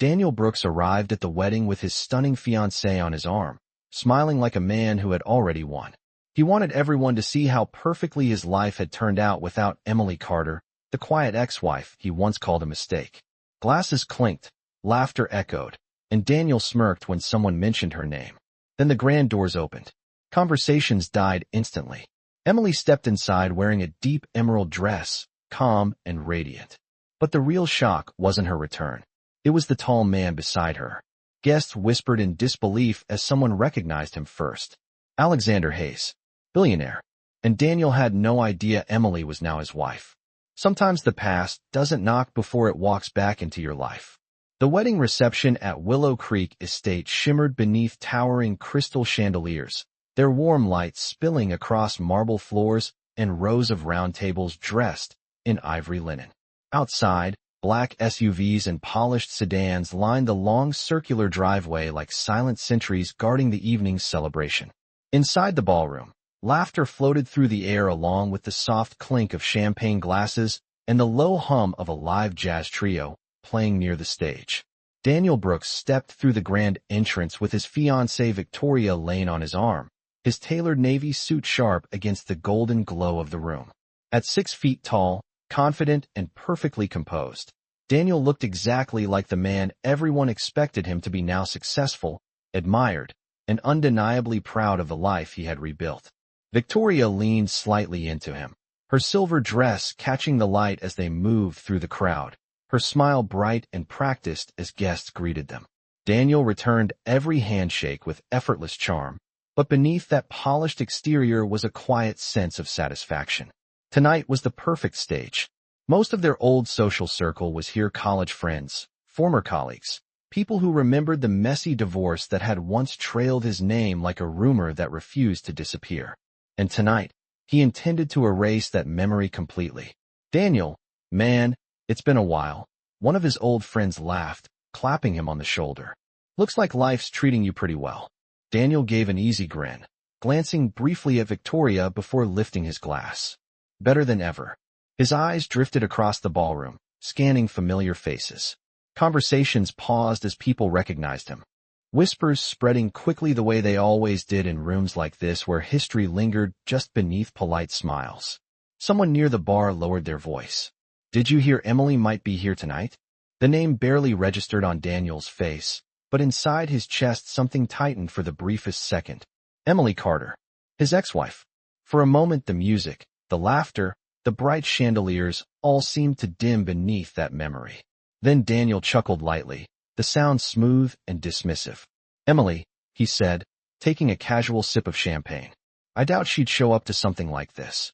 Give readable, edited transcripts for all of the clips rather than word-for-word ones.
Daniel Brooks arrived at the wedding with his stunning fiancée on his arm, smiling like a man who had already won. He wanted everyone to see how perfectly his life had turned out without Emily Carter, the quiet ex-wife he once called a mistake. Glasses clinked, laughter echoed, and Daniel smirked when someone mentioned her name. Then the grand doors opened. Conversations died instantly. Emily stepped inside wearing a deep emerald dress, calm and radiant. But the real shock wasn't her return. It was the tall man beside her. Guests whispered in disbelief as someone recognized him first. Alexander Hayes, Billionaire. And Daniel had no idea Emily was now his wife. Sometimes the past doesn't knock before it walks back into your life. The wedding reception at Willow Creek Estate shimmered beneath towering crystal chandeliers, their warm light spilling across marble floors and rows of round tables dressed in ivory linen. Outside, black SUVs and polished sedans lined the long circular driveway like silent sentries guarding the evening's celebration. Inside the ballroom, laughter floated through the air along with the soft clink of champagne glasses and the low hum of a live jazz trio playing near the stage. Daniel Brooks stepped through the grand entrance with his fiancée Victoria laying on his arm, his tailored navy suit sharp against the golden glow of the room. At 6 feet tall, confident and perfectly composed, Daniel looked exactly like the man everyone expected him to be, now successful, admired, and undeniably proud of the life he had rebuilt. Victoria leaned slightly into him, her silver dress catching the light as they moved through the crowd, her smile bright and practiced as guests greeted them. Daniel returned every handshake with effortless charm, but beneath that polished exterior was a quiet sense of satisfaction. Tonight was the perfect stage. Most of their old social circle was here: college friends, former colleagues, people who remembered the messy divorce that had once trailed his name like a rumor that refused to disappear. And tonight, he intended to erase that memory completely. Daniel, man, it's been a while. One of his old friends laughed, clapping him on the shoulder. Looks like life's treating you pretty well. Daniel gave an easy grin, glancing briefly at Victoria before lifting his glass. Better than ever. His eyes drifted across the ballroom, scanning familiar faces. Conversations paused as people recognized him. Whispers spreading quickly the way they always did in rooms like this where history lingered just beneath polite smiles. Someone near the bar lowered their voice. Did you hear Emily might be here tonight? The name barely registered on Daniel's face, but inside his chest something tightened for the briefest second. Emily Carter, his ex-wife. For a moment the music, the laughter, the bright chandeliers all seemed to dim beneath that memory. Then Daniel chuckled lightly, the sound smooth and dismissive. Emily, he said, taking a casual sip of champagne. I doubt she'd show up to something like this.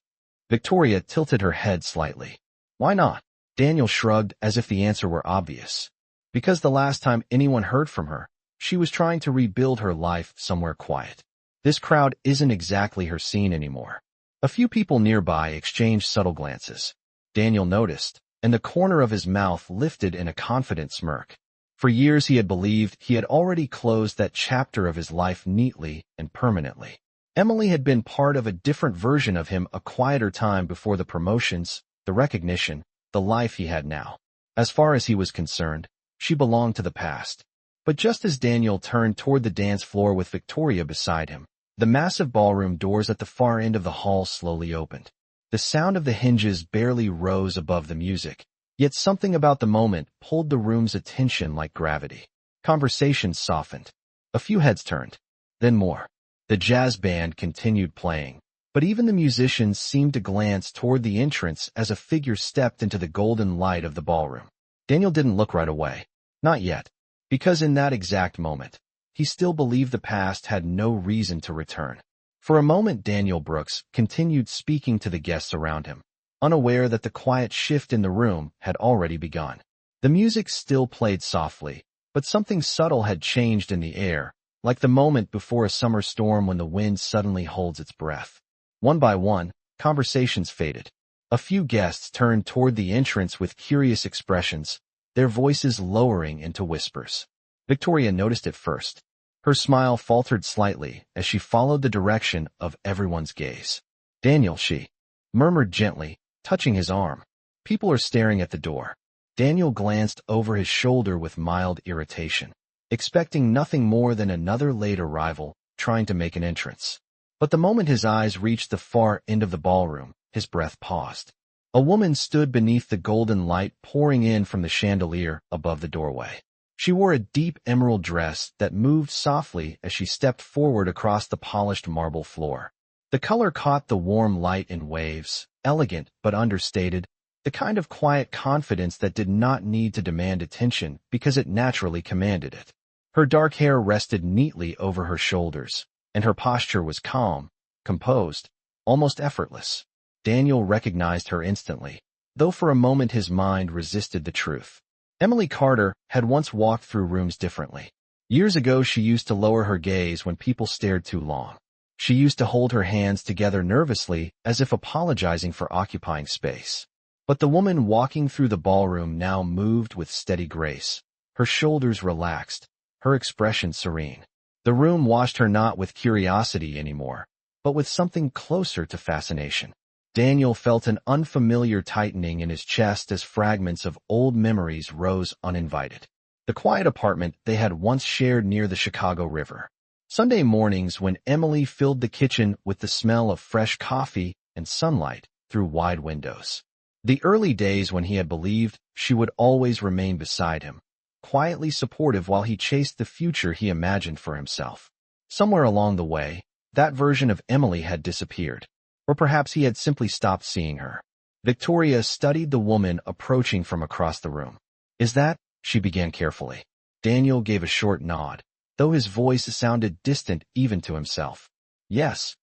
Victoria tilted her head slightly. Why not? Daniel shrugged as if the answer were obvious. Because the last time anyone heard from her, she was trying to rebuild her life somewhere quiet. This crowd isn't exactly her scene anymore. A few people nearby exchanged subtle glances. Daniel noticed, and the corner of his mouth lifted in a confident smirk. For years he had believed he had already closed that chapter of his life neatly and permanently. Emily had been part of a different version of him, a quieter time before the promotions, the recognition, the life he had now. As far as he was concerned, she belonged to the past. But just as Daniel turned toward the dance floor with Victoria beside him, the massive ballroom doors at the far end of the hall slowly opened. The sound of the hinges barely rose above the music, yet something about the moment pulled the room's attention like gravity. Conversations softened. A few heads turned. Then more. The jazz band continued playing, but even the musicians seemed to glance toward the entrance as a figure stepped into the golden light of the ballroom. Daniel didn't look right away. Not yet. Because in that exact moment, he still believed the past had no reason to return. For a moment Daniel Brooks continued speaking to the guests around him, unaware that the quiet shift in the room had already begun. The music still played softly, but something subtle had changed in the air, like the moment before a summer storm when the wind suddenly holds its breath. One by one, conversations faded. A few guests turned toward the entrance with curious expressions, their voices lowering into whispers. Victoria noticed it first. Her smile faltered slightly as she followed the direction of everyone's gaze. Daniel, she murmured gently, touching his arm. People are staring at the door. Daniel glanced over his shoulder with mild irritation, expecting nothing more than another late arrival trying to make an entrance. But the moment his eyes reached the far end of the ballroom, his breath paused. A woman stood beneath the golden light pouring in from the chandelier above the doorway. She wore a deep emerald dress that moved softly as she stepped forward across the polished marble floor. The color caught the warm light in waves, elegant but understated, the kind of quiet confidence that did not need to demand attention because it naturally commanded it. Her dark hair rested neatly over her shoulders, and her posture was calm, composed, almost effortless. Daniel recognized her instantly, though for a moment his mind resisted the truth. Emily Carter had once walked through rooms differently. Years ago, she used to lower her gaze when people stared too long. She used to hold her hands together nervously, as if apologizing for occupying space. But the woman walking through the ballroom now moved with steady grace. Her shoulders relaxed, her expression serene. The room watched her not with curiosity anymore, but with something closer to fascination. Daniel felt an unfamiliar tightening in his chest as fragments of old memories rose uninvited. The quiet apartment they had once shared near the Chicago River. Sunday mornings when Emily filled the kitchen with the smell of fresh coffee and sunlight through wide windows. The early days when he had believed she would always remain beside him, quietly supportive while he chased the future he imagined for himself. Somewhere along the way, that version of Emily had disappeared. Or perhaps he had simply stopped seeing her. Victoria studied the woman approaching from across the room. "Is that?" she began carefully. Daniel gave a short nod, though his voice sounded distant even to himself. "Yes."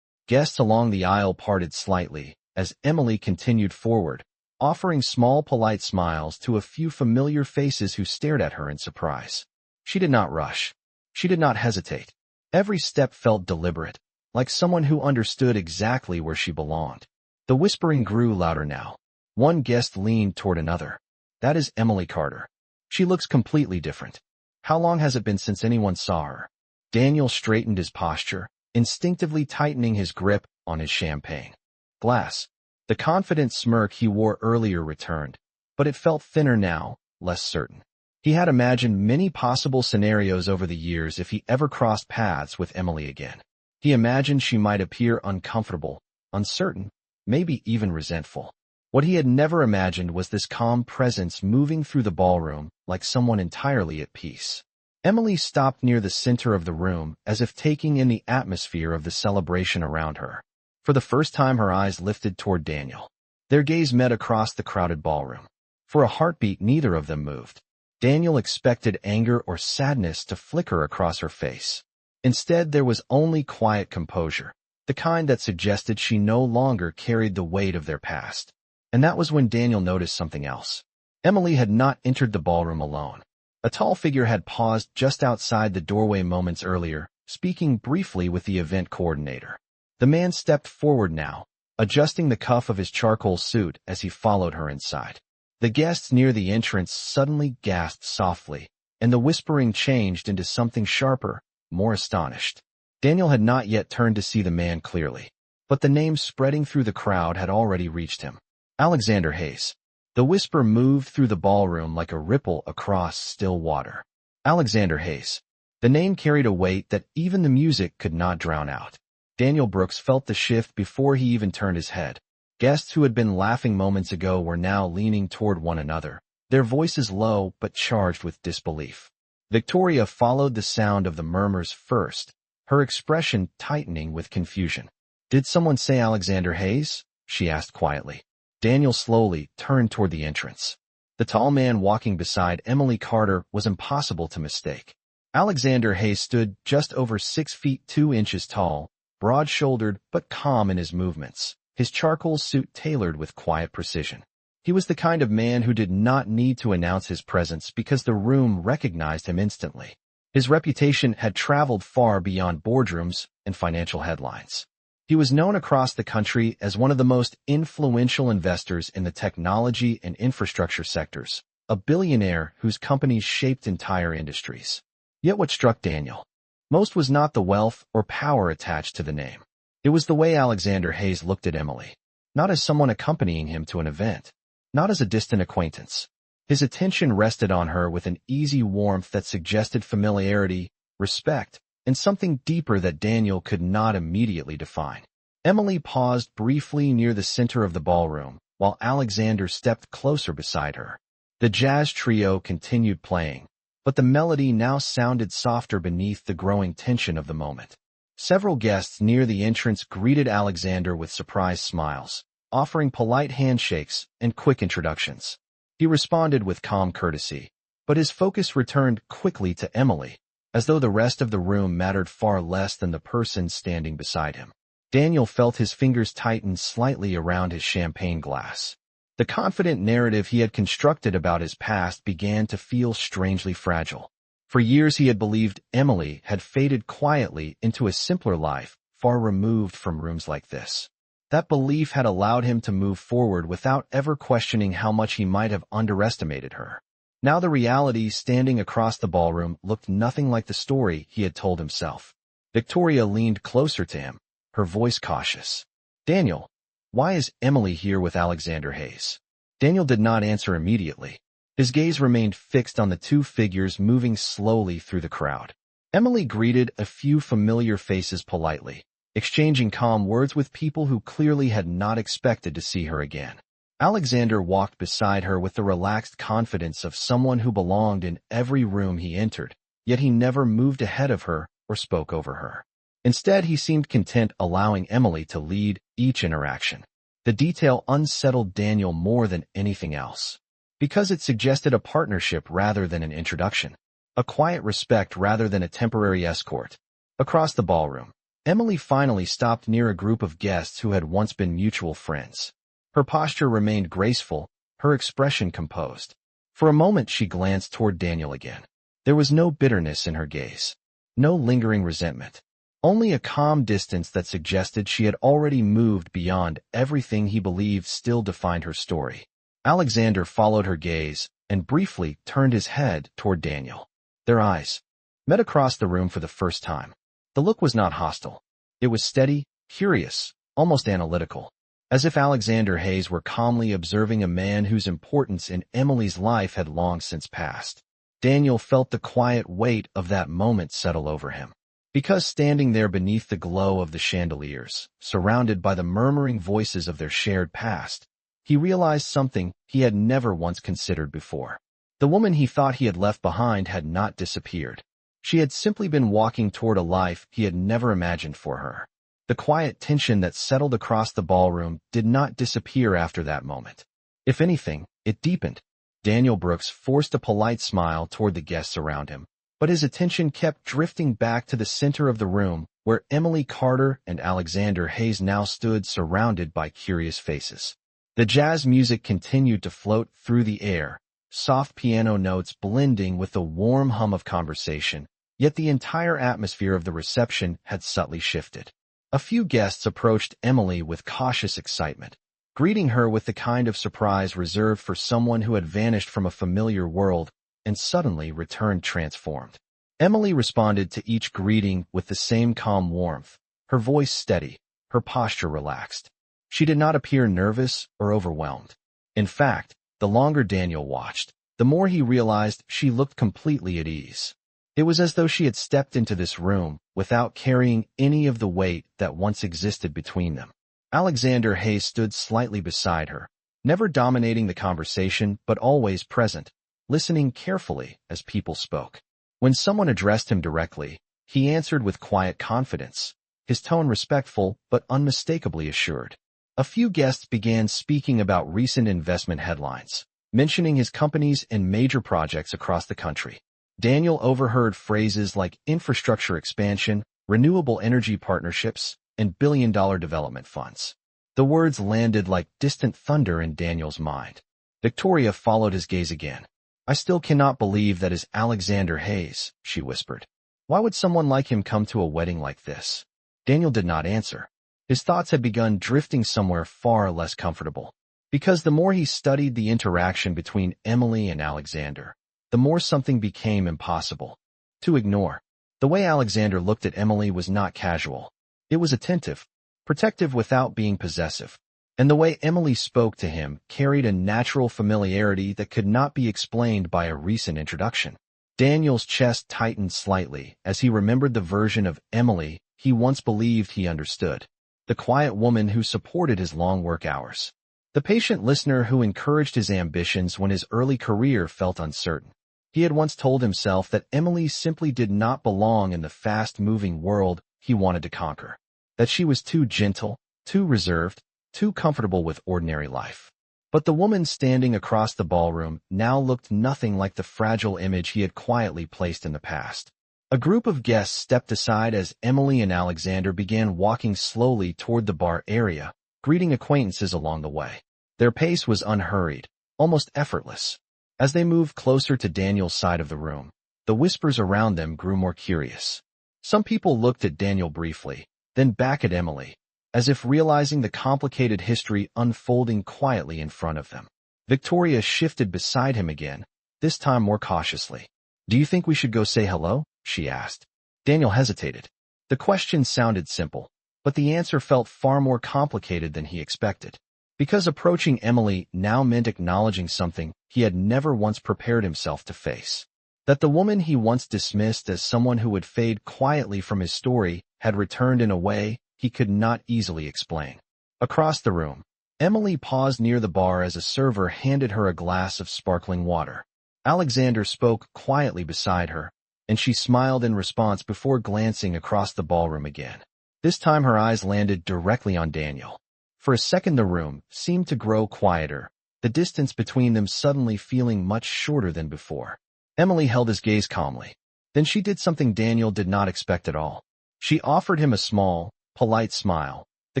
Guests along the aisle parted slightly as Emily continued forward, offering small polite smiles to a few familiar faces who stared at her in surprise. She did not rush. She did not hesitate. Every step felt deliberate, like someone who understood exactly where she belonged. The whispering grew louder now. One guest leaned toward another. "That is Emily Carter. She looks completely different. How long has it been since anyone saw her?" Daniel straightened his posture, instinctively tightening his grip on his champagne glass. The confident smirk he wore earlier returned, but it felt thinner now, less certain. He had imagined many possible scenarios over the years if he ever crossed paths with Emily again. He imagined she might appear uncomfortable, uncertain, maybe even resentful. What he had never imagined was this calm presence moving through the ballroom like someone entirely at peace. Emily stopped near the center of the room as if taking in the atmosphere of the celebration around her. For the first time, her eyes lifted toward Daniel. Their gaze met across the crowded ballroom. For a heartbeat, neither of them moved. Daniel expected anger or sadness to flicker across her face. Instead, there was only quiet composure, the kind that suggested she no longer carried the weight of their past. And that was when Daniel noticed something else. Emily had not entered the ballroom alone. A tall figure had paused just outside the doorway moments earlier, speaking briefly with the event coordinator. The man stepped forward now, adjusting the cuff of his charcoal suit as he followed her inside. The guests near the entrance suddenly gasped softly, and the whispering changed into something sharper, more astonished. Daniel had not yet turned to see the man clearly, but the name spreading through the crowd had already reached him. Alexander Hayes. The whisper moved through the ballroom like a ripple across still water. Alexander Hayes. The name carried a weight that even the music could not drown out. Daniel Brooks felt the shift before he even turned his head. Guests who had been laughing moments ago were now leaning toward one another, their voices low but charged with disbelief. Victoria followed the sound of the murmurs first, her expression tightening with confusion. "Did someone say Alexander Hayes?" she asked quietly. Daniel slowly turned toward the entrance. The tall man walking beside Emily Carter was impossible to mistake. Alexander Hayes stood just over 6 feet 2 inches tall, broad-shouldered but calm in his movements, his charcoal suit tailored with quiet precision. He was the kind of man who did not need to announce his presence because the room recognized him instantly. His reputation had traveled far beyond boardrooms and financial headlines. He was known across the country as one of the most influential investors in the technology and infrastructure sectors, a billionaire whose companies shaped entire industries. Yet what struck Daniel most was not the wealth or power attached to the name. It was the way Alexander Hayes looked at Emily, not as someone accompanying him to an event, not as a distant acquaintance. His attention rested on her with an easy warmth that suggested familiarity, respect, and something deeper that Daniel could not immediately define. Emily paused briefly near the center of the ballroom, while Alexander stepped closer beside her. The jazz trio continued playing, but the melody now sounded softer beneath the growing tension of the moment. Several guests near the entrance greeted Alexander with surprised smiles, offering polite handshakes and quick introductions. He responded with calm courtesy, but his focus returned quickly to Emily, as though the rest of the room mattered far less than the person standing beside him. Daniel felt his fingers tighten slightly around his champagne glass. The confident narrative he had constructed about his past began to feel strangely fragile. For years he had believed Emily had faded quietly into a simpler life, far removed from rooms like this. That belief had allowed him to move forward without ever questioning how much he might have underestimated her. Now the reality standing across the ballroom looked nothing like the story he had told himself. Victoria leaned closer to him, her voice cautious. "Daniel, why is Emily here with Alexander Hayes?" Daniel did not answer immediately. His gaze remained fixed on the two figures moving slowly through the crowd. Emily greeted a few familiar faces politely, exchanging calm words with people who clearly had not expected to see her again. Alexander walked beside her with the relaxed confidence of someone who belonged in every room he entered, yet he never moved ahead of her or spoke over her. Instead, he seemed content allowing Emily to lead each interaction. The detail unsettled Daniel more than anything else, because it suggested a partnership rather than an introduction, a quiet respect rather than a temporary escort. Across the ballroom, Emily finally stopped near a group of guests who had once been mutual friends. Her posture remained graceful, her expression composed. For a moment she glanced toward Daniel again. There was no bitterness in her gaze, no lingering resentment, only a calm distance that suggested she had already moved beyond everything he believed still defined her story. Alexander followed her gaze and briefly turned his head toward Daniel. Their eyes met across the room for the first time. The look was not hostile. It was steady, curious, almost analytical, as if Alexander Hayes were calmly observing a man whose importance in Emily's life had long since passed. Daniel felt the quiet weight of that moment settle over him. Because standing there beneath the glow of the chandeliers, surrounded by the murmuring voices of their shared past, he realized something he had never once considered before. The woman he thought he had left behind had not disappeared. She had simply been walking toward a life he had never imagined for her. The quiet tension that settled across the ballroom did not disappear after that moment. If anything, it deepened. Daniel Brooks forced a polite smile toward the guests around him, but his attention kept drifting back to the center of the room, where Emily Carter and Alexander Hayes now stood surrounded by curious faces. The jazz music continued to float through the air, soft piano notes blending with the warm hum of conversation, yet the entire atmosphere of the reception had subtly shifted. A few guests approached Emily with cautious excitement, greeting her with the kind of surprise reserved for someone who had vanished from a familiar world and suddenly returned transformed. Emily responded to each greeting with the same calm warmth, her voice steady, her posture relaxed. She did not appear nervous or overwhelmed. In fact, the longer Daniel watched, the more he realized she looked completely at ease. It was as though she had stepped into this room without carrying any of the weight that once existed between them. Alexander Hayes stood slightly beside her, never dominating the conversation but always present, listening carefully as people spoke. When someone addressed him directly, he answered with quiet confidence, his tone respectful but unmistakably assured. A few guests began speaking about recent investment headlines, mentioning his companies and major projects across the country. Daniel overheard phrases like infrastructure expansion, renewable energy partnerships, and billion-dollar development funds. The words landed like distant thunder in Daniel's mind. Victoria followed his gaze again. "I still cannot believe that is Alexander Hayes," she whispered. "Why would someone like him come to a wedding like this?" Daniel did not answer. His thoughts had begun drifting somewhere far less comfortable. Because the more he studied the interaction between Emily and Alexander, the more something became impossible to ignore. The way Alexander looked at Emily was not casual. It was attentive, protective without being possessive. and the way Emily spoke to him carried a natural familiarity that could not be explained by a recent introduction. Daniel's chest tightened slightly as he remembered the version of Emily he once believed he understood. The quiet woman who supported his long work hours. The patient listener who encouraged his ambitions when his early career felt uncertain. He had once told himself that Emily simply did not belong in the fast-moving world he wanted to conquer. That she was too gentle, too reserved, too comfortable with ordinary life. But the woman standing across the ballroom now looked nothing like the fragile image he had quietly placed in the past. A group of guests stepped aside as Emily and Alexander began walking slowly toward the bar area, greeting acquaintances along the way. Their pace was unhurried, almost effortless. As they moved closer to Daniel's side of the room, the whispers around them grew more curious. Some people looked at Daniel briefly, then back at Emily, as if realizing the complicated history unfolding quietly in front of them. Victoria shifted beside him again, this time more cautiously. "Do you think we should go say hello?" she asked. Daniel hesitated. The question sounded simple, but the answer felt far more complicated than he expected. Because approaching Emily now meant acknowledging something he had never once prepared himself to face. That the woman he once dismissed as someone who would fade quietly from his story had returned in a way he could not easily explain. Across the room, Emily paused near the bar as a server handed her a glass of sparkling water. Alexander spoke quietly beside her, and she smiled in response before glancing across the ballroom again. This time her eyes landed directly on Daniel. For a second the room seemed to grow quieter, the distance between them suddenly feeling much shorter than before. Emily held his gaze calmly. Then she did something Daniel did not expect at all. She offered him a small, polite smile, the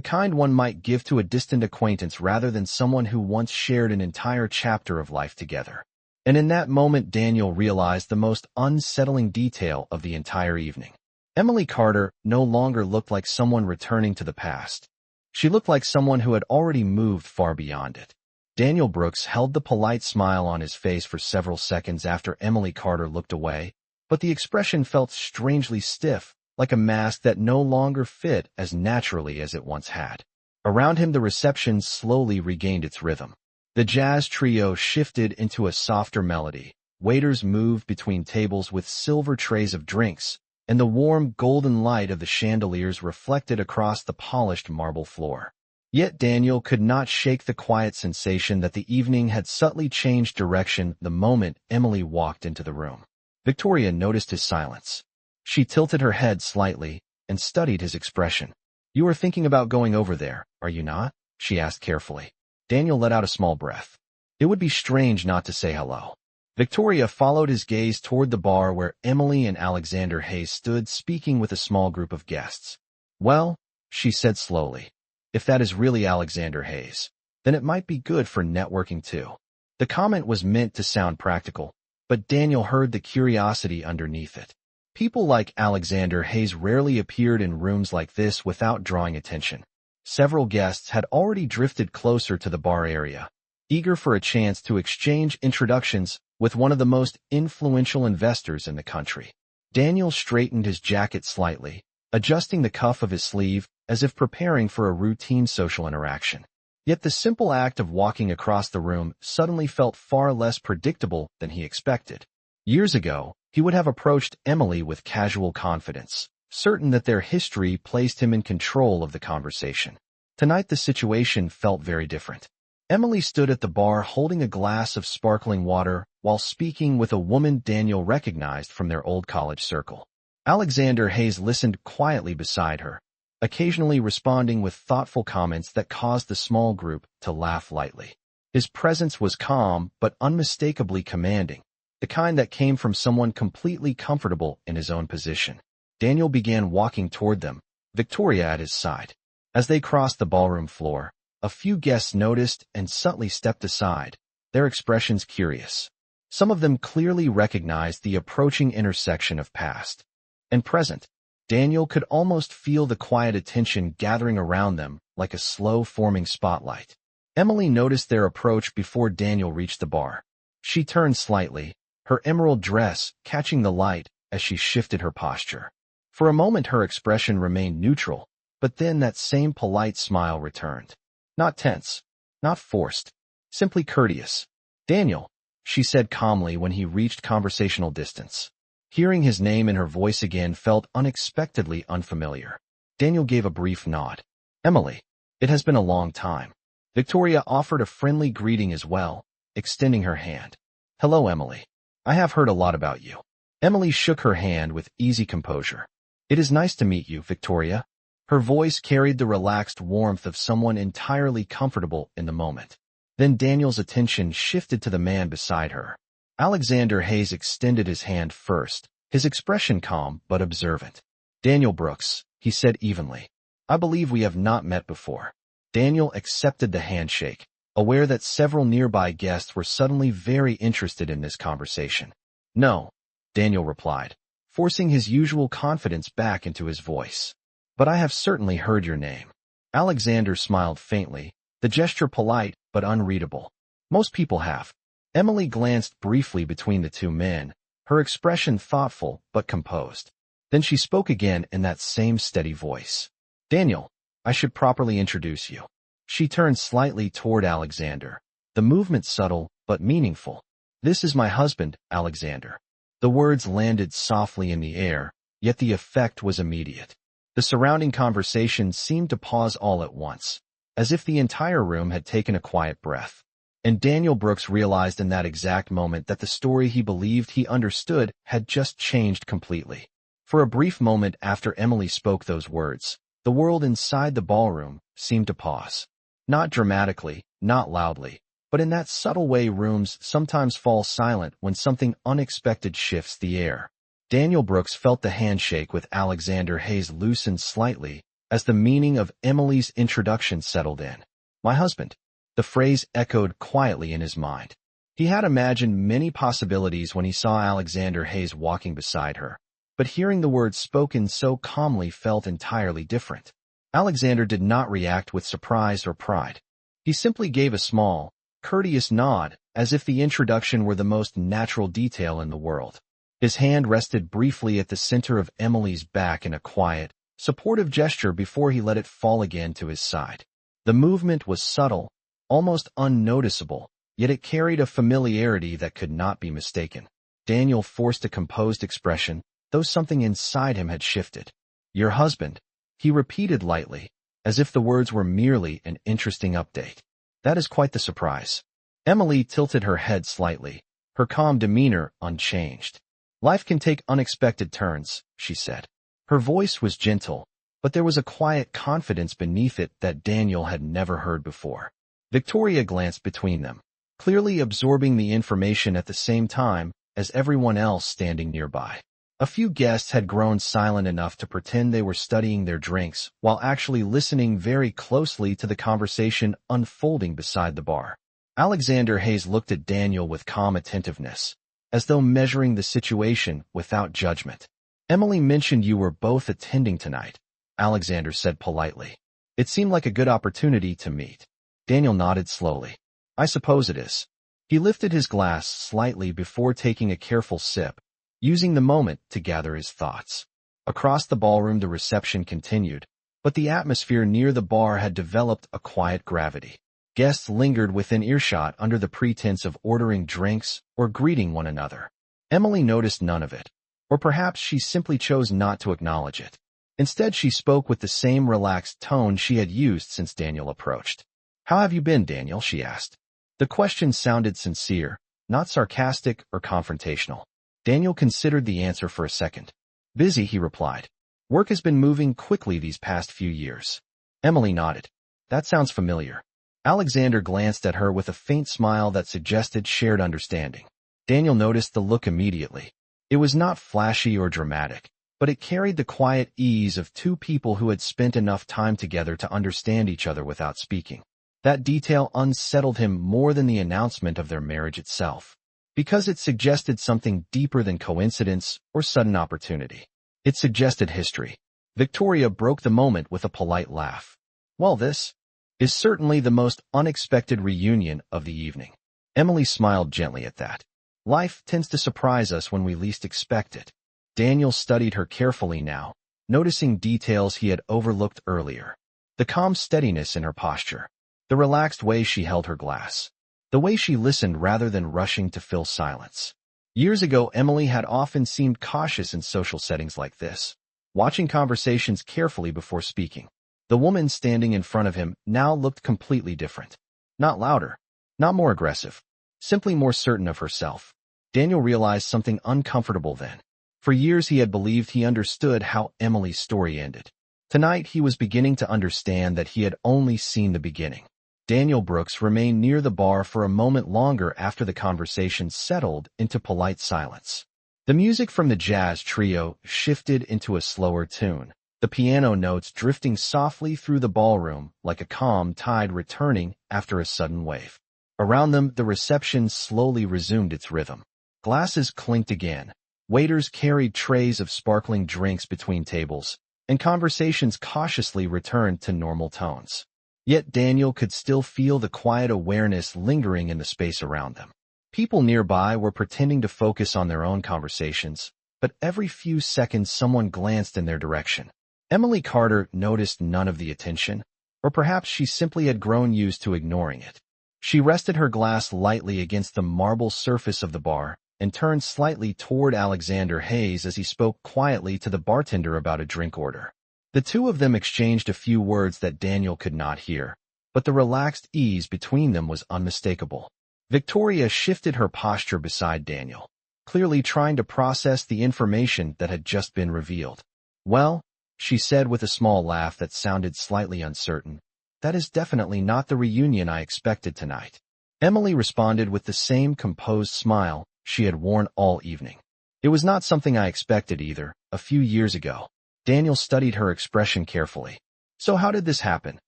kind one might give to a distant acquaintance rather than someone who once shared an entire chapter of life together. And in that moment Daniel realized the most unsettling detail of the entire evening. Emily Carter no longer looked like someone returning to the past. She looked like someone who had already moved far beyond it. Daniel Brooks held the polite smile on his face for several seconds after Emily Carter looked away, but the expression felt strangely stiff, like a mask that no longer fit as naturally as it once had. Around him the reception slowly regained its rhythm. The jazz trio shifted into a softer melody. Waiters moved between tables with silver trays of drinks, and the warm golden light of the chandeliers reflected across the polished marble floor. Yet Daniel could not shake the quiet sensation that the evening had subtly changed direction the moment Emily walked into the room. Victoria noticed his silence. She tilted her head slightly and studied his expression. "You are thinking about going over there, are you not?" she asked carefully. Daniel let out a small breath. It would be strange not to say hello. Victoria followed his gaze toward the bar where Emily and Alexander Hayes stood speaking with a small group of guests. "Well," she said slowly, "if that is really Alexander Hayes, then it might be good for networking too." The comment was meant to sound practical, but Daniel heard the curiosity underneath it. People like Alexander Hayes rarely appeared in rooms like this without drawing attention. Several guests had already drifted closer to the bar area, eager for a chance to exchange introductions with one of the most influential investors in the country. Daniel straightened his jacket slightly, adjusting the cuff of his sleeve as if preparing for a routine social interaction. Yet the simple act of walking across the room suddenly felt far less predictable than he expected. Years ago, he would have approached Emily with casual confidence, certain that their history placed him in control of the conversation. Tonight the situation felt very different. Emily stood at the bar holding a glass of sparkling water while speaking with a woman Daniel recognized from their old college circle. Alexander Hayes listened quietly beside her, occasionally responding with thoughtful comments that caused the small group to laugh lightly. His presence was calm but unmistakably commanding, the kind that came from someone completely comfortable in his own position. Daniel began walking toward them, Victoria at his side. As they crossed the ballroom floor, a few guests noticed and subtly stepped aside, their expressions curious. Some of them clearly recognized the approaching intersection of past and present. Daniel could almost feel the quiet attention gathering around them like a slow-forming spotlight. Emily noticed their approach before Daniel reached the bar. She turned slightly, her emerald dress catching the light as she shifted her posture. For a moment her expression remained neutral, but then that same polite smile returned. Not tense. Not forced. Simply courteous. Daniel, she said calmly when he reached conversational distance. Hearing his name in her voice again felt unexpectedly unfamiliar. Daniel gave a brief nod. Emily. It has been a long time. Victoria offered a friendly greeting as well, extending her hand. Hello, Emily. I have heard a lot about you. Emily shook her hand with easy composure. It is nice to meet you, Victoria. Her voice carried the relaxed warmth of someone entirely comfortable in the moment. Then Daniel's attention shifted to the man beside her. Alexander Hayes extended his hand first, his expression calm but observant. Daniel Brooks, he said evenly. I believe we have not met before. Daniel accepted the handshake, aware that several nearby guests were suddenly very interested in this conversation. No, Daniel replied, forcing his usual confidence back into his voice. But I have certainly heard your name. Alexander smiled faintly, the gesture polite but unreadable. Most people have. Emily glanced briefly between the two men, her expression thoughtful but composed. Then she spoke again in that same steady voice. Daniel, I should properly introduce you. She turned slightly toward Alexander, the movement subtle but meaningful. This is my husband, Alexander. The words landed softly in the air, yet the effect was immediate. The surrounding conversation seemed to pause all at once, as if the entire room had taken a quiet breath. And Daniel Brooks realized in that exact moment that the story he believed he understood had just changed completely. For a brief moment after Emily spoke those words, the world inside the ballroom seemed to pause. Not dramatically, not loudly, but in that subtle way rooms sometimes fall silent when something unexpected shifts the air. Daniel Brooks felt the handshake with Alexander Hayes loosen slightly as the meaning of Emily's introduction settled in. My husband. The phrase echoed quietly in his mind. He had imagined many possibilities when he saw Alexander Hayes walking beside her, but hearing the words spoken so calmly felt entirely different. Alexander did not react with surprise or pride. He simply gave a small, courteous nod, as if the introduction were the most natural detail in the world. His hand rested briefly at the center of Emily's back in a quiet, supportive gesture before he let it fall again to his side. The movement was subtle, almost unnoticeable, yet it carried a familiarity that could not be mistaken. Daniel forced a composed expression, though something inside him had shifted. Your husband, he repeated lightly, as if the words were merely an interesting update. That is quite the surprise. Emily tilted her head slightly, her calm demeanor unchanged. Life can take unexpected turns, she said. Her voice was gentle, but there was a quiet confidence beneath it that Daniel had never heard before. Victoria glanced between them, clearly absorbing the information at the same time as everyone else standing nearby. A few guests had grown silent enough to pretend they were studying their drinks while actually listening very closely to the conversation unfolding beside the bar. Alexander Hayes looked at Daniel with calm attentiveness, as though measuring the situation without judgment. Emily mentioned you were both attending tonight, Alexander said politely. It seemed like a good opportunity to meet. Daniel nodded slowly. I suppose it is. He lifted his glass slightly before taking a careful sip, using the moment to gather his thoughts. Across the ballroom the reception continued, but the atmosphere near the bar had developed a quiet gravity. Guests lingered within earshot under the pretense of ordering drinks or greeting one another. Emily noticed none of it, or perhaps she simply chose not to acknowledge it. Instead she spoke with the same relaxed tone she had used since Daniel approached. How have you been, Daniel? She asked. The question sounded sincere, not sarcastic or confrontational. Daniel considered the answer for a second. Busy, he replied. Work has been moving quickly these past few years. Emily nodded. That sounds familiar. Alexander glanced at her with a faint smile that suggested shared understanding. Daniel noticed the look immediately. It was not flashy or dramatic, but it carried the quiet ease of two people who had spent enough time together to understand each other without speaking. That detail unsettled him more than the announcement of their marriage itself, because it suggested something deeper than coincidence or sudden opportunity. It suggested history. Victoria broke the moment with a polite laugh. Well, this is certainly the most unexpected reunion of the evening. Emily smiled gently at that. Life tends to surprise us when we least expect it. Daniel studied her carefully now, noticing details he had overlooked earlier. The calm steadiness in her posture, The relaxed way she held her glass. The way she listened rather than rushing to fill silence. Years ago, Emily had often seemed cautious in social settings like this, watching conversations carefully before speaking. The woman standing in front of him now looked completely different. Not louder, not more aggressive, simply more certain of herself. Daniel realized something uncomfortable then. For years he had believed he understood how Emily's story ended. Tonight he was beginning to understand that he had only seen the beginning. Daniel Brooks remained near the bar for a moment longer after the conversation settled into polite silence. The music from the jazz trio shifted into a slower tune, the piano notes drifting softly through the ballroom like a calm tide returning after a sudden wave. Around them, the reception slowly resumed its rhythm. Glasses clinked again. Waiters carried trays of sparkling drinks between tables, and conversations cautiously returned to normal tones. Yet Daniel could still feel the quiet awareness lingering in the space around them. People nearby were pretending to focus on their own conversations, but every few seconds someone glanced in their direction. Emily Carter noticed none of the attention, or perhaps she simply had grown used to ignoring it. She rested her glass lightly against the marble surface of the bar and turned slightly toward Alexander Hayes as he spoke quietly to the bartender about a drink order. The two of them exchanged a few words that Daniel could not hear, but the relaxed ease between them was unmistakable. Victoria shifted her posture beside Daniel, clearly trying to process the information that had just been revealed. "Well," she said with a small laugh that sounded slightly uncertain, "that is definitely not the reunion I expected tonight." Emily responded with the same composed smile she had worn all evening. "It was not something I expected either, a few years ago." Daniel studied her expression carefully. "So how did this happen?"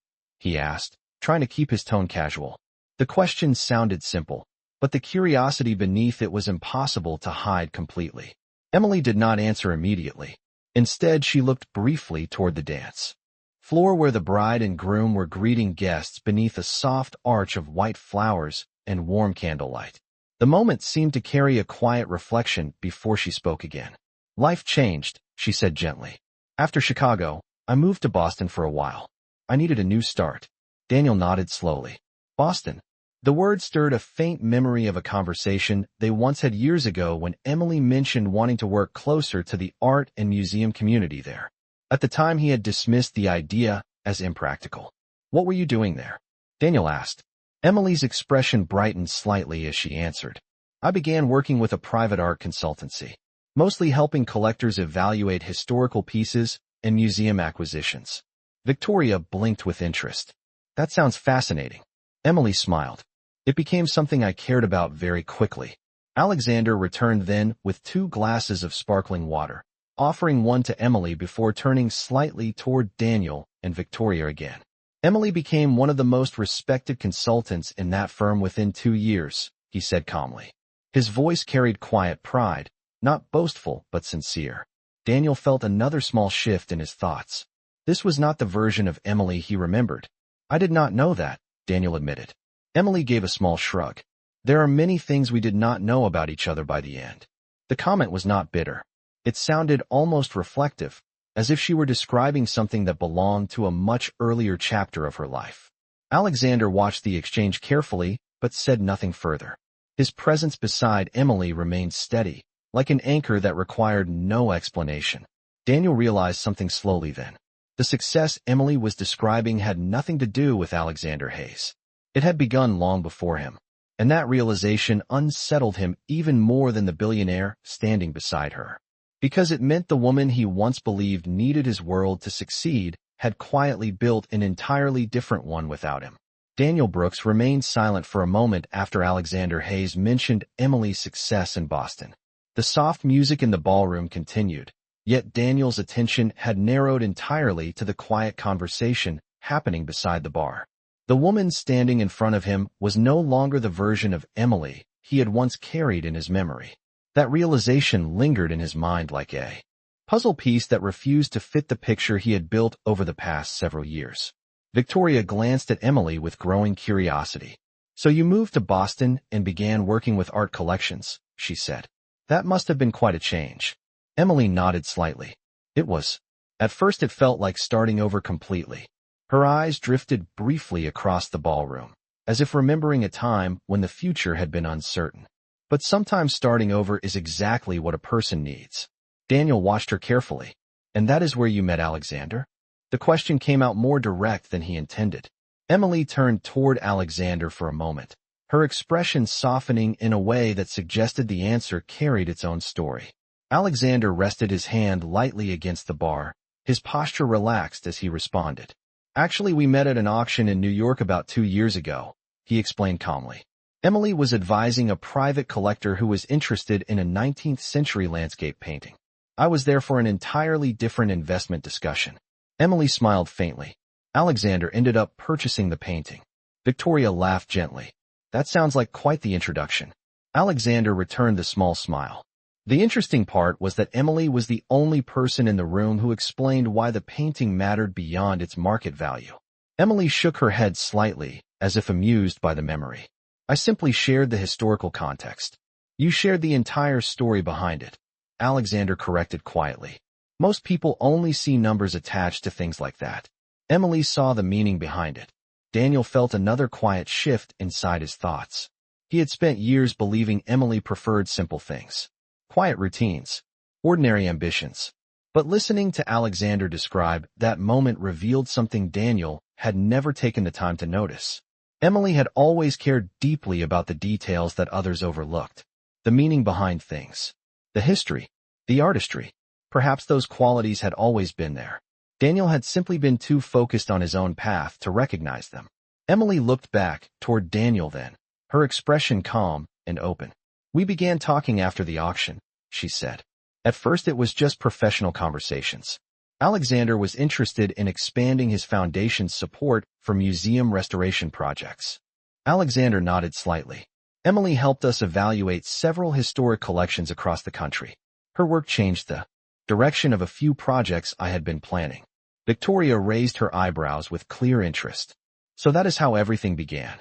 he asked, trying to keep his tone casual. The question sounded simple, but the curiosity beneath it was impossible to hide completely. Emily did not answer immediately. Instead, she looked briefly toward the dance floor where the bride and groom were greeting guests beneath a soft arch of white flowers and warm candlelight. The moment seemed to carry a quiet reflection before she spoke again. "Life changed," she said gently. "After Chicago, I moved to Boston for a while. I needed a new start." Daniel nodded slowly. "Boston." The word stirred a faint memory of a conversation they once had years ago when Emily mentioned wanting to work closer to the art and museum community there. At the time he had dismissed the idea as impractical. "What were you doing there?" Daniel asked. Emily's expression brightened slightly as she answered. "I began working with a private art consultancy, mostly helping collectors evaluate historical pieces and museum acquisitions." Victoria blinked with interest. "That sounds fascinating." Emily smiled. "It became something I cared about very quickly." Alexander returned then with 2 glasses of sparkling water, offering one to Emily before turning slightly toward Daniel and Victoria again. "Emily became one of the most respected consultants in that firm within 2 years, he said calmly. His voice carried quiet pride, not boastful but sincere. Daniel felt another small shift in his thoughts. This was not the version of Emily he remembered. "I did not know that," Daniel admitted. Emily gave a small shrug. "There are many things we did not know about each other by the end." The comment was not bitter. It sounded almost reflective, as if she were describing something that belonged to a much earlier chapter of her life. Alexander watched the exchange carefully, but said nothing further. His presence beside Emily remained steady, like an anchor that required no explanation. Daniel realized something slowly then. The success Emily was describing had nothing to do with Alexander Hayes. It had begun long before him, and that realization unsettled him even more than the billionaire standing beside her. Because it meant the woman he once believed needed his world to succeed had quietly built an entirely different one without him. Daniel Brooks remained silent for a moment after Alexander Hayes mentioned Emily's success in Boston. The soft music in the ballroom continued, yet Daniel's attention had narrowed entirely to the quiet conversation happening beside the bar. The woman standing in front of him was no longer the version of Emily he had once carried in his memory. That realization lingered in his mind like a puzzle piece that refused to fit the picture he had built over the past several years. Victoria glanced at Emily with growing curiosity. "So you moved to Boston and began working with art collections," she said. "That must have been quite a change." Emily nodded slightly. "It was. At first it felt like starting over completely." Her eyes drifted briefly across the ballroom, as if remembering a time when the future had been uncertain. But sometimes starting over is exactly what a person needs. Daniel watched her carefully. And that is where you met Alexander? The question came out more direct than he intended. Emily turned toward Alexander for a moment, her expression softening in a way that suggested the answer carried its own story. Alexander rested his hand lightly against the bar, his posture relaxed as he responded. Actually, we met at an auction in New York about 2 years ago, he explained calmly. Emily was advising a private collector who was interested in a 19th-century landscape painting. I was there for an entirely different investment discussion. Emily smiled faintly. Alexander ended up purchasing the painting. Victoria laughed gently. That sounds like quite the introduction. Alexander returned the small smile. The interesting part was that Emily was the only person in the room who explained why the painting mattered beyond its market value. Emily shook her head slightly, as if amused by the memory. I simply shared the historical context. You shared the entire story behind it. Alexander corrected quietly. Most people only see numbers attached to things like that. Emily saw the meaning behind it. Daniel felt another quiet shift inside his thoughts. He had spent years believing Emily preferred simple things. Quiet routines. Ordinary ambitions. But listening to Alexander describe that moment revealed something Daniel had never taken the time to notice. Emily had always cared deeply about the details that others overlooked. The meaning behind things. The history. The artistry. Perhaps those qualities had always been there. Daniel had simply been too focused on his own path to recognize them. Emily looked back toward Daniel then, her expression calm and open. We began talking after the auction, she said. At first it was just professional conversations. Alexander was interested in expanding his foundation's support for museum restoration projects. Alexander nodded slightly. Emily helped us evaluate several historic collections across the country. Her work changed the direction of a few projects I had been planning. Victoria raised her eyebrows with clear interest. So that is how everything began.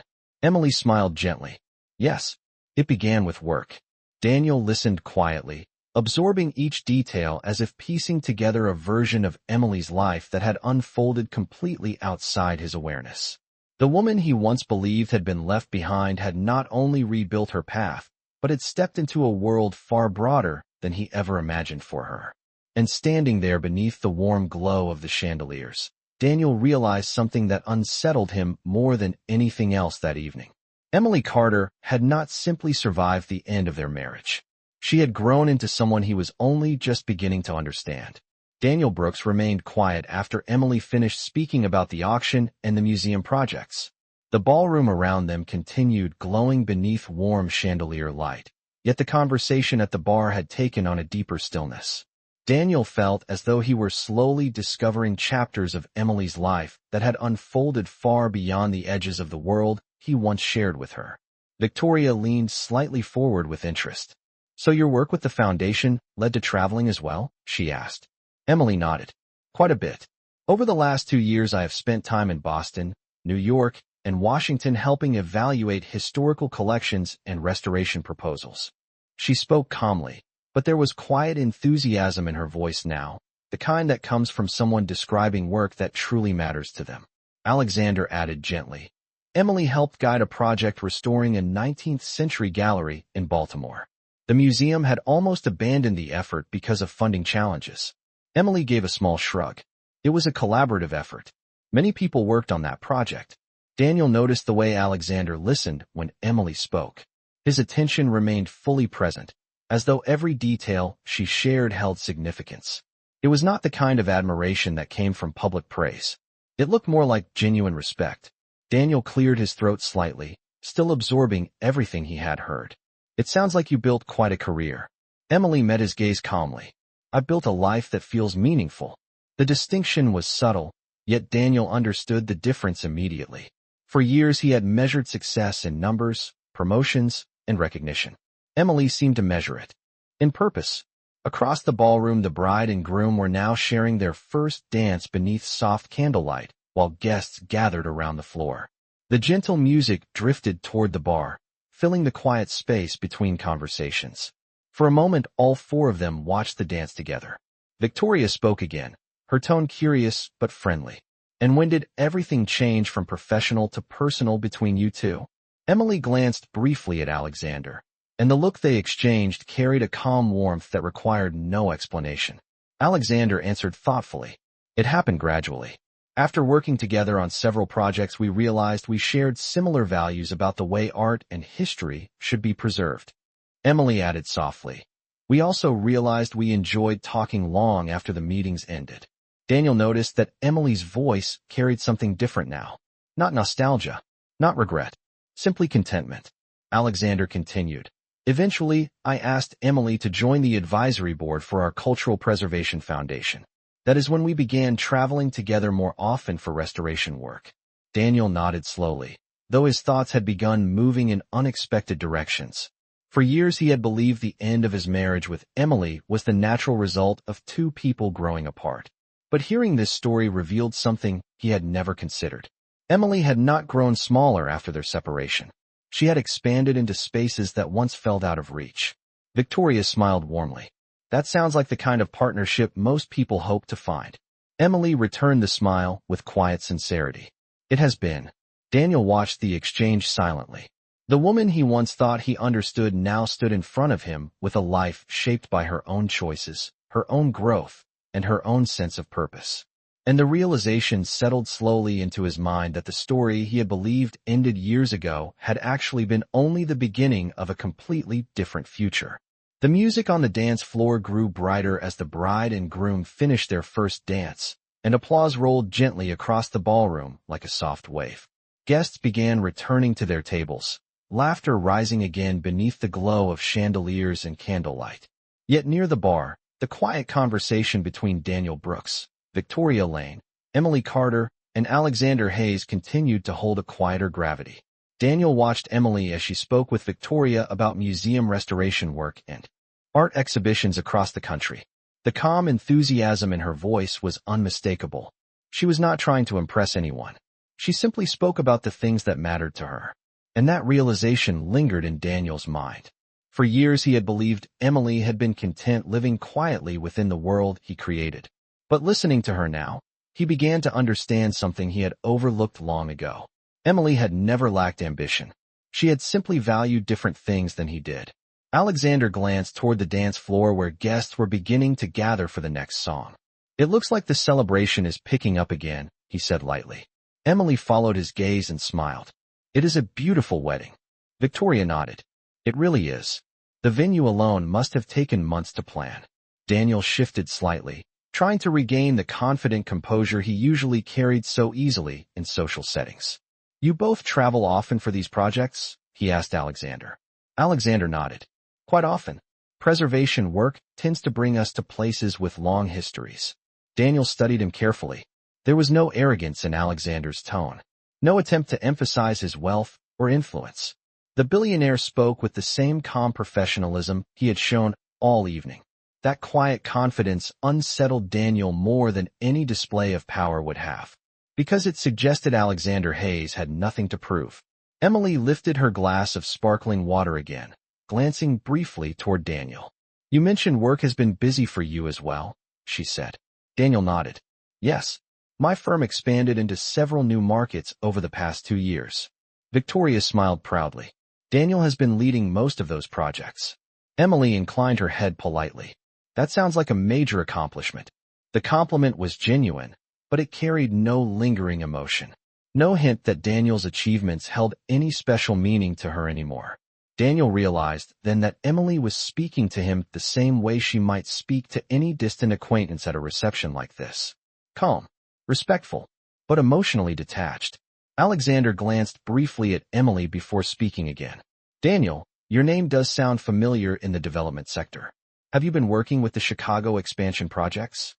Emily smiled gently. Yes, it began with work. Daniel listened quietly, absorbing each detail as if piecing together a version of Emily's life that had unfolded completely outside his awareness. The woman he once believed had been left behind had not only rebuilt her path, but had stepped into a world far broader than he ever imagined for her. And standing there beneath the warm glow of the chandeliers, Daniel realized something that unsettled him more than anything else that evening. Emily Carter had not simply survived the end of their marriage. She had grown into someone he was only just beginning to understand. Daniel Brooks remained quiet after Emily finished speaking about the auction and the museum projects. The ballroom around them continued glowing beneath warm chandelier light, yet the conversation at the bar had taken on a deeper stillness. Daniel felt as though he were slowly discovering chapters of Emily's life that had unfolded far beyond the edges of the world he once shared with her. Victoria leaned slightly forward with interest. So your work with the foundation led to traveling as well? She asked. Emily nodded. Quite a bit. Over the last 2 years I have spent time in Boston, New York, and Washington helping evaluate historical collections and restoration proposals. She spoke calmly, but there was quiet enthusiasm in her voice now, the kind that comes from someone describing work that truly matters to them. Alexander added gently. Emily helped guide a project restoring a 19th-century gallery in Baltimore. The museum had almost abandoned the effort because of funding challenges. Emily gave a small shrug. It was a collaborative effort. Many people worked on that project. Daniel noticed the way Alexander listened when Emily spoke. His attention remained fully present, as though every detail she shared held significance. It was not the kind of admiration that came from public praise. It looked more like genuine respect. Daniel cleared his throat slightly, still absorbing everything he had heard. It sounds like you built quite a career. Emily met his gaze calmly. I've built a life that feels meaningful. The distinction was subtle, yet Daniel understood the difference immediately. For years he had measured success in numbers, promotions, and recognition. Emily seemed to measure it in purpose. Across the ballroom the bride and groom were now sharing their first dance beneath soft candlelight, while guests gathered around the floor. The gentle music drifted toward the bar, filling the quiet space between conversations. For a moment all 4 of them watched the dance together. Victoria spoke again, her tone curious but friendly. And when did everything change from professional to personal between you two? Emily glanced briefly at Alexander, and the look they exchanged carried a calm warmth that required no explanation. Alexander answered thoughtfully. It happened gradually. After working together on several projects, we realized we shared similar values about the way art and history should be preserved. Emily added softly. We also realized we enjoyed talking long after the meetings ended. Daniel noticed that Emily's voice carried something different now. Not nostalgia, not regret, simply contentment. Alexander continued. Eventually, I asked Emily to join the advisory board for our Cultural Preservation Foundation. That is when we began traveling together more often for restoration work. Daniel nodded slowly, though his thoughts had begun moving in unexpected directions. For years he had believed the end of his marriage with Emily was the natural result of two people growing apart. But hearing this story revealed something he had never considered. Emily had not grown smaller after their separation. She had expanded into spaces that once felt out of reach. Victoria smiled warmly. That sounds like the kind of partnership most people hope to find. Emily returned the smile with quiet sincerity. It has been. Daniel watched the exchange silently. The woman he once thought he understood now stood in front of him with a life shaped by her own choices, her own growth, and her own sense of purpose. And the realization settled slowly into his mind that the story he had believed ended years ago had actually been only the beginning of a completely different future. The music on the dance floor grew brighter as the bride and groom finished their first dance, and applause rolled gently across the ballroom like a soft wave. Guests began returning to their tables, laughter rising again beneath the glow of chandeliers and candlelight. Yet near the bar, the quiet conversation between Daniel Brooks, Victoria Lane, Emily Carter, and Alexander Hayes continued to hold a quieter gravity. Daniel watched Emily as she spoke with Victoria about museum restoration work and art exhibitions across the country. The calm enthusiasm in her voice was unmistakable. She was not trying to impress anyone. She simply spoke about the things that mattered to her. And that realization lingered in Daniel's mind. For years he had believed Emily had been content living quietly within the world he created. But listening to her now, he began to understand something he had overlooked long ago. Emily had never lacked ambition. She had simply valued different things than he did. Alexander glanced toward the dance floor where guests were beginning to gather for the next song. It looks like the celebration is picking up again, he said lightly. Emily followed his gaze and smiled. It is a beautiful wedding. Victoria nodded. It really is. The venue alone must have taken months to plan. Daniel shifted slightly, trying to regain the confident composure he usually carried so easily in social settings. You both travel often for these projects? He asked Alexander. Alexander nodded. Quite often. Preservation work tends to bring us to places with long histories. Daniel studied him carefully. There was no arrogance in Alexander's tone. No attempt to emphasize his wealth or influence. The billionaire spoke with the same calm professionalism he had shown all evening. That quiet confidence unsettled Daniel more than any display of power would have, because it suggested Alexander Hayes had nothing to prove. Emily lifted her glass of sparkling water again, glancing briefly toward Daniel. You mentioned work has been busy for you as well, she said. Daniel nodded. Yes. My firm expanded into several new markets over the past 2 years. Victoria smiled proudly. Daniel has been leading most of those projects. Emily inclined her head politely. That sounds like a major accomplishment. The compliment was genuine, but it carried no lingering emotion. No hint that Daniel's achievements held any special meaning to her anymore. Daniel realized then that Emily was speaking to him the same way she might speak to any distant acquaintance at a reception like this. Calm, respectful, but emotionally detached. Alexander glanced briefly at Emily before speaking again. Daniel, your name does sound familiar in the development sector. Have you been working with the Chicago expansion projects?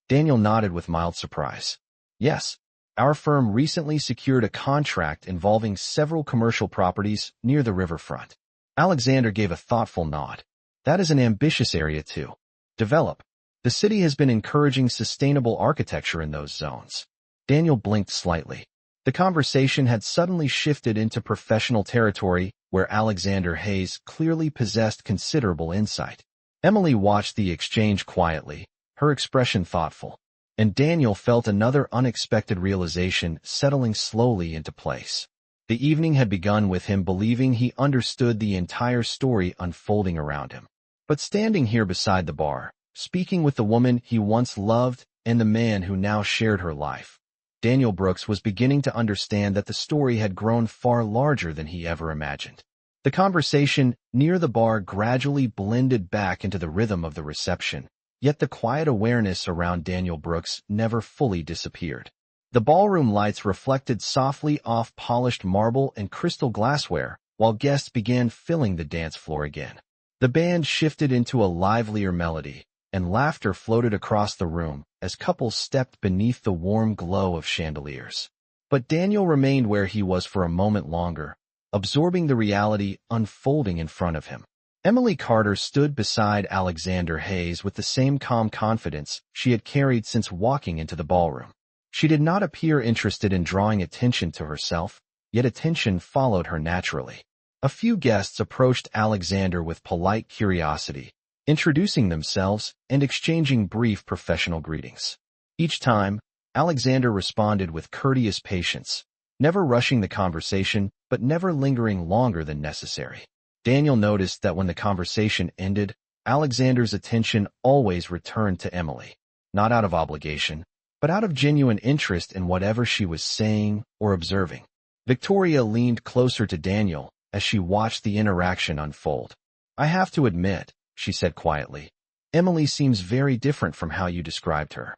Daniel nodded with mild surprise. Yes. Our firm recently secured a contract involving several commercial properties near the riverfront. Alexander gave a thoughtful nod. That is an ambitious area to develop. The city has been encouraging sustainable architecture in those zones. Daniel blinked slightly. The conversation had suddenly shifted into professional territory where Alexander Hayes clearly possessed considerable insight. Emily watched the exchange quietly, her expression thoughtful. and Daniel felt another unexpected realization settling slowly into place. The evening had begun with him believing he understood the entire story unfolding around him. But standing here beside the bar, speaking with the woman he once loved and the man who now shared her life, Daniel Brooks was beginning to understand that the story had grown far larger than he ever imagined. The conversation near the bar gradually blended back into the rhythm of the reception, yet the quiet awareness around Daniel Brooks never fully disappeared. The ballroom lights reflected softly off polished marble and crystal glassware, while guests began filling the dance floor again. The band shifted into a livelier melody, and laughter floated across the room as couples stepped beneath the warm glow of chandeliers. But Daniel remained where he was for a moment longer, absorbing the reality unfolding in front of him. Emily Carter stood beside Alexander Hayes with the same calm confidence she had carried since walking into the ballroom. She did not appear interested in drawing attention to herself, yet attention followed her naturally. A few guests approached Alexander with polite curiosity, introducing themselves and exchanging brief professional greetings. Each time, Alexander responded with courteous patience, never rushing the conversation but never lingering longer than necessary. Daniel noticed that when the conversation ended, Alexander's attention always returned to Emily, not out of obligation, but out of genuine interest in whatever she was saying or observing. Victoria leaned closer to Daniel as she watched the interaction unfold. "I have to admit," she said quietly, "Emily seems very different from how you described her."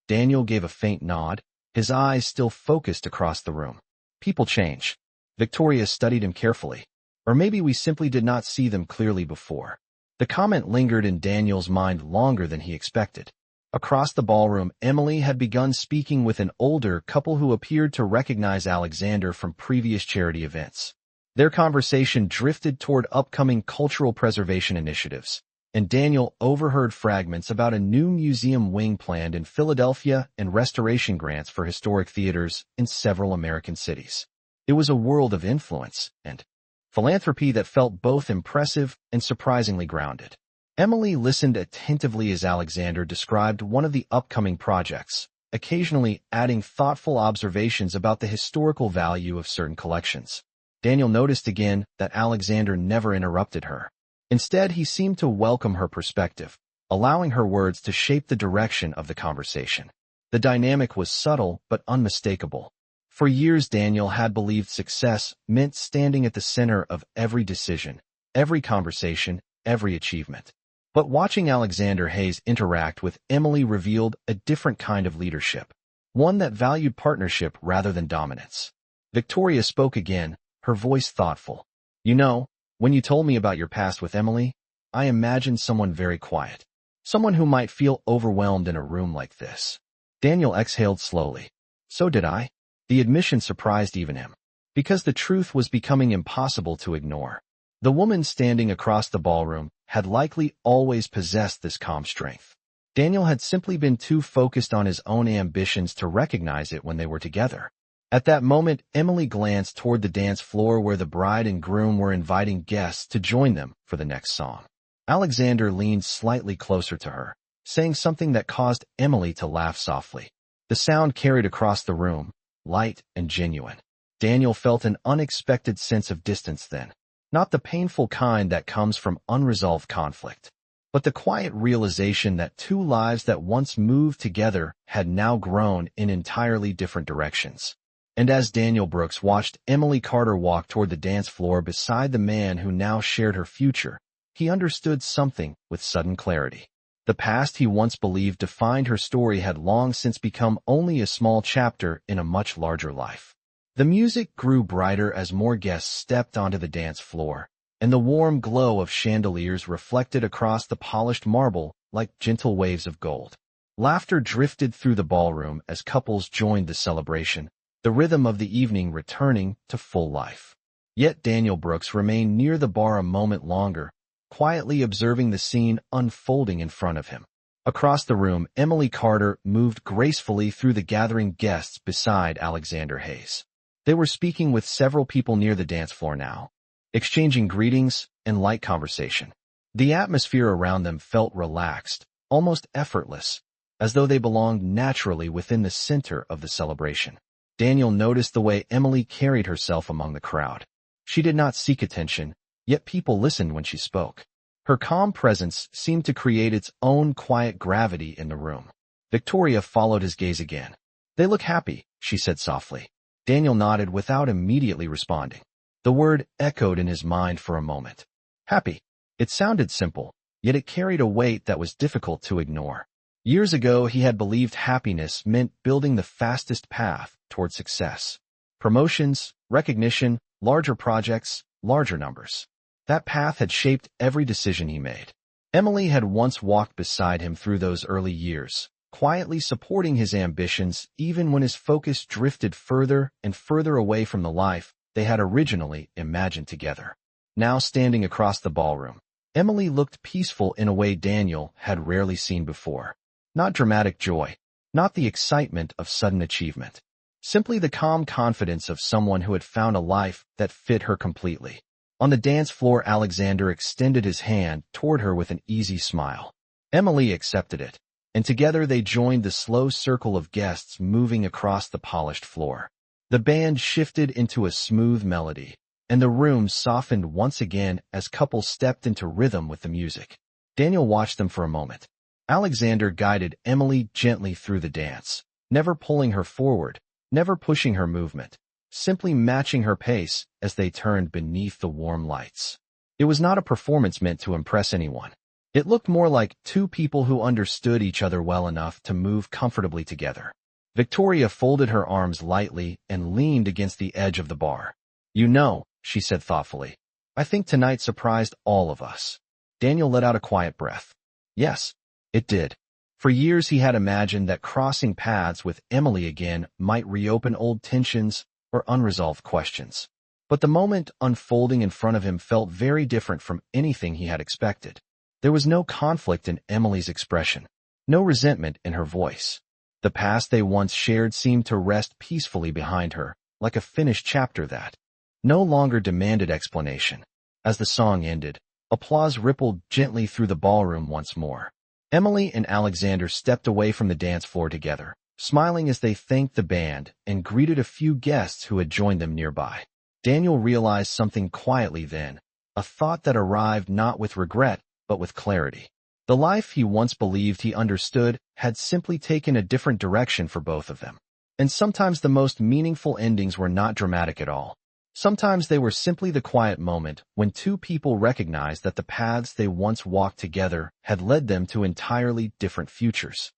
Daniel gave a faint nod, his eyes still focused across the room. "People change." Victoria studied him carefully. "Or maybe we simply did not see them clearly before." The comment lingered in Daniel's mind longer than he expected. Across the ballroom, Emily had begun speaking with an older couple who appeared to recognize Alexander from previous charity events. Their conversation drifted toward upcoming cultural preservation initiatives, and Daniel overheard fragments about a new museum wing planned in Philadelphia and restoration grants for historic theaters in several American cities. It was a world of influence and philanthropy that felt both impressive and surprisingly grounded. Emily listened attentively as Alexander described one of the upcoming projects, occasionally adding thoughtful observations about the historical value of certain collections. Daniel noticed again that Alexander never interrupted her. Instead, he seemed to welcome her perspective, allowing her words to shape the direction of the conversation. The dynamic was subtle but unmistakable. For years, Daniel had believed success meant standing at the center of every decision, every conversation, every achievement. But watching Alexander Hayes interact with Emily revealed a different kind of leadership, one that valued partnership rather than dominance. Victoria spoke again, her voice thoughtful. "You know, when you told me about your past with Emily, I imagined someone very quiet, someone who might feel overwhelmed in a room like this." Daniel exhaled slowly. So did I. The admission surprised even him, because the truth was becoming impossible to ignore. The woman standing across the ballroom had likely always possessed this calm strength. Daniel had simply been too focused on his own ambitions to recognize it when they were together. At that moment, Emily glanced toward the dance floor where the bride and groom were inviting guests to join them for the next song. Alexander leaned slightly closer to her, saying something that caused Emily to laugh softly. The sound carried across the room, light and genuine. Daniel felt an unexpected sense of distance then, not the painful kind that comes from unresolved conflict, but the quiet realization that two lives that once moved together had now grown in entirely different directions. And as Daniel Brooks watched Emily Carter walk toward the dance floor beside the man who now shared her future, he understood something with sudden clarity. The past he once believed defined her story had long since become only a small chapter in a much larger life. The music grew brighter as more guests stepped onto the dance floor, and the warm glow of chandeliers reflected across the polished marble like gentle waves of gold. Laughter drifted through the ballroom as couples joined the celebration, the rhythm of the evening returning to full life. Yet Daniel Brooks remained near the bar a moment longer, quietly observing the scene unfolding in front of him. Across the room, Emily Carter moved gracefully through the gathering guests beside Alexander Hayes. They were speaking with several people near the dance floor now, exchanging greetings and light conversation. The atmosphere around them felt relaxed, almost effortless, as though they belonged naturally within the center of the celebration. Daniel noticed the way Emily carried herself among the crowd. She did not seek attention, yet people listened when she spoke. Her calm presence seemed to create its own quiet gravity in the room. Victoria followed his gaze again. "They look happy," she said softly. Daniel nodded without immediately responding. The word echoed in his mind for a moment. Happy. It sounded simple, yet it carried a weight that was difficult to ignore. Years ago, he had believed happiness meant building the fastest path toward success. Promotions, recognition, larger projects, larger numbers. That path had shaped every decision he made. Emily had once walked beside him through those early years, quietly supporting his ambitions even when his focus drifted further and further away from the life they had originally imagined together. Now standing across the ballroom, Emily looked peaceful in a way Daniel had rarely seen before. Not dramatic joy, not the excitement of sudden achievement, simply the calm confidence of someone who had found a life that fit her completely. On the dance floor, Alexander extended his hand toward her with an easy smile. Emily accepted it, and together they joined the slow circle of guests moving across the polished floor. The band shifted into a smooth melody, and the room softened once again as couples stepped into rhythm with the music. Daniel watched them for a moment. Alexander guided Emily gently through the dance, never pulling her forward, never pushing her movement, simply matching her pace as they turned beneath the warm lights. It was not a performance meant to impress anyone. It looked more like two people who understood each other well enough to move comfortably together. Victoria folded her arms lightly and leaned against the edge of the bar. "You know," she said thoughtfully, "I think tonight surprised all of us." Daniel let out a quiet breath. Yes, it did. For years he had imagined that crossing paths with Emily again might reopen old tensions or unresolved questions. But the moment unfolding in front of him felt very different from anything he had expected. There was no conflict in Emily's expression, no resentment in her voice. The past they once shared seemed to rest peacefully behind her, like a finished chapter that no longer demanded explanation. As the song ended, applause rippled gently through the ballroom once more. Emily and Alexander stepped away from the dance floor together, smiling as they thanked the band and greeted a few guests who had joined them nearby. Daniel realized something quietly then, a thought that arrived not with regret, but with clarity. The life he once believed he understood had simply taken a different direction for both of them. And sometimes the most meaningful endings were not dramatic at all. Sometimes they were simply the quiet moment when two people recognized that the paths they once walked together had led them to entirely different futures.